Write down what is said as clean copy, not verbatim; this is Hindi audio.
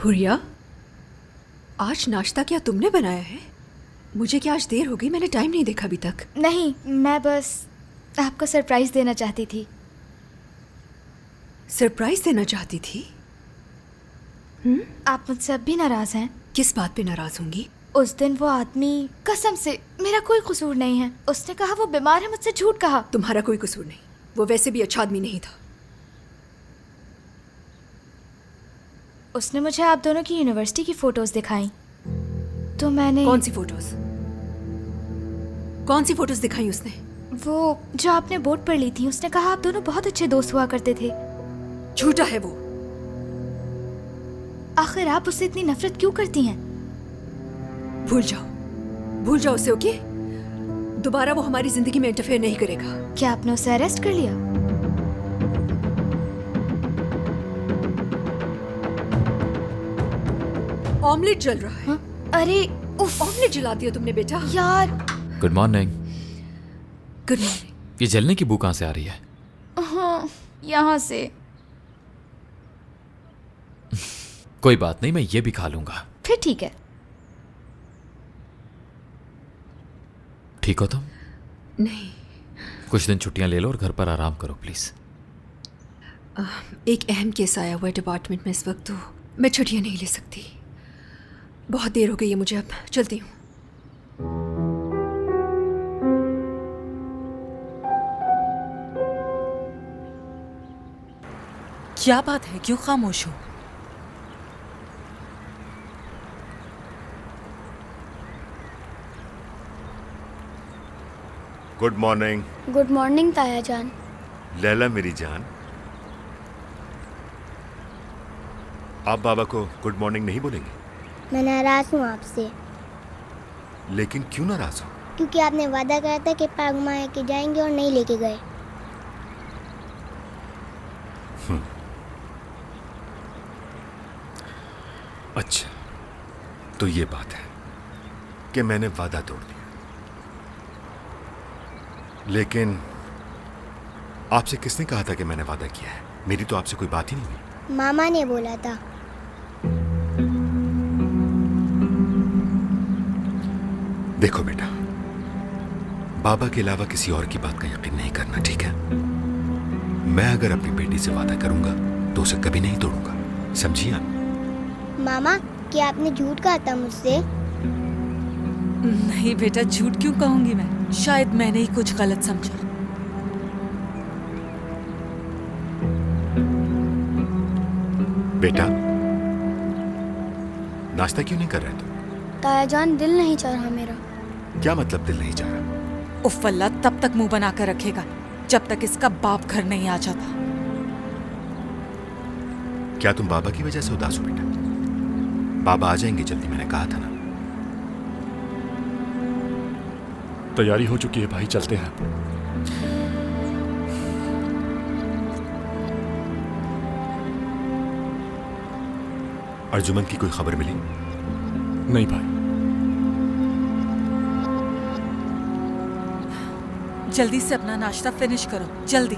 हुरिया, आज नाश्ता क्या तुमने बनाया है? मुझे क्या आज देर हो गई? मैंने टाइम नहीं देखा अभी तक। नहीं, मैं बस आपको सरप्राइज देना चाहती थी। सरप्राइज देना चाहती थी? आप मुझसे अब भी नाराज हैं? किस बात पे नाराज होंगी? उस दिन वो आदमी, कसम से मेरा कोई कसूर नहीं है, उसने कहा वो बीमार है, मुझसे झूठ कहा। तुम्हारा कोई कसूर नहीं, वो वैसे भी अच्छा आदमी नहीं था। उसने मुझे आप दोनों की यूनिवर्सिटी की फोटोज दिखाई, तो मैंने... कौन सी फोटोज? कौन सी फोटोज दिखाई उसने? वो जो आपने बोर्ड पर ली थी, उसने कहा आप दोनों बहुत अच्छे दोस्त हुआ करते थे। झूठा है वो। आखिर आप उससे इतनी नफरत क्यों करती हैं? भूल जाओ उसे, ओके? दोबारा वो हमारी जिंदगी में इंटरफेयर नहीं करेगा। क्या आपने उसे अरेस्ट कर लिया? ऑमलेट जल रहा है। अरे उफ, ऑमलेट जला दिया तुमने बेटा। यार। Good morning. Good morning. ये जलने की बू कहाँ से आ रही है? हाँ, यहाँ से। कोई बात नहीं, मैं ये भी खा लूंगा। फिर ठीक है। ठीक हो तुम? नहीं, कुछ दिन छुट्टियां ले लो और घर पर आराम करो प्लीज। एक अहम केस आया हुआ है डिपार्टमेंट में इस वक्त, तो मैं छुट्टियां नहीं ले सकती। बहुत देर हो गई है मुझे, अब चलती हूँ। क्या बात है, क्यों खामोश हो? Good morning. गुड मॉर्निंग ताया जान। लैला मेरी जान, आप बाबा को गुड मॉर्निंग नहीं बोलेंगे? मैं नाराज हूँ आपसे, लेकिन क्यों नाराज हो? क्योंकि आपने वादा करा था कि पार्क घुमा के जाएंगे और नहीं लेके गए। अच्छा, तो ये बात है कि मैंने वादा तोड़ दिया, लेकिन आपसे किसने कहा था कि मैंने वादा किया है? मेरी तो आपसे कोई बात ही नहीं हुई। मामा ने बोला था। देखो बेटा, बाबा के अलावा किसी और की बात का यकीन नहीं करना, ठीक है? मैं अगर अपनी बेटी से वादा करूंगा तो उसे कभी नहीं तोड़ूंगा, समझिए आप? मामा, क्या आपने झूठ कहा था मुझसे? नहीं बेटा, झूठ क्यों कहूंगी मैं? शायद मैंने ही कुछ गलत समझा। बेटा, नाश्ता क्यों नहीं कर रहे तुम? ताया जान, दिल नहीं चाह रहा मेरा। क्या मतलब दिल नहीं चाह रहा? उफ अल्लाह, तब तक मुंह बना कर रखेगा जब तक इसका बाप घर नहीं आ जाता। क्या तुम बाबा की वजह से उदास हो बेटा? बाबा आ जाएंगे जल्दी, मैंने कहा था ना। तैयारी हो चुकी है भाई, चलते हैं। अर्जुमन की कोई खबर मिली? नहीं भाई। जल्दी से अपना नाश्ता फिनिश करो, जल्दी।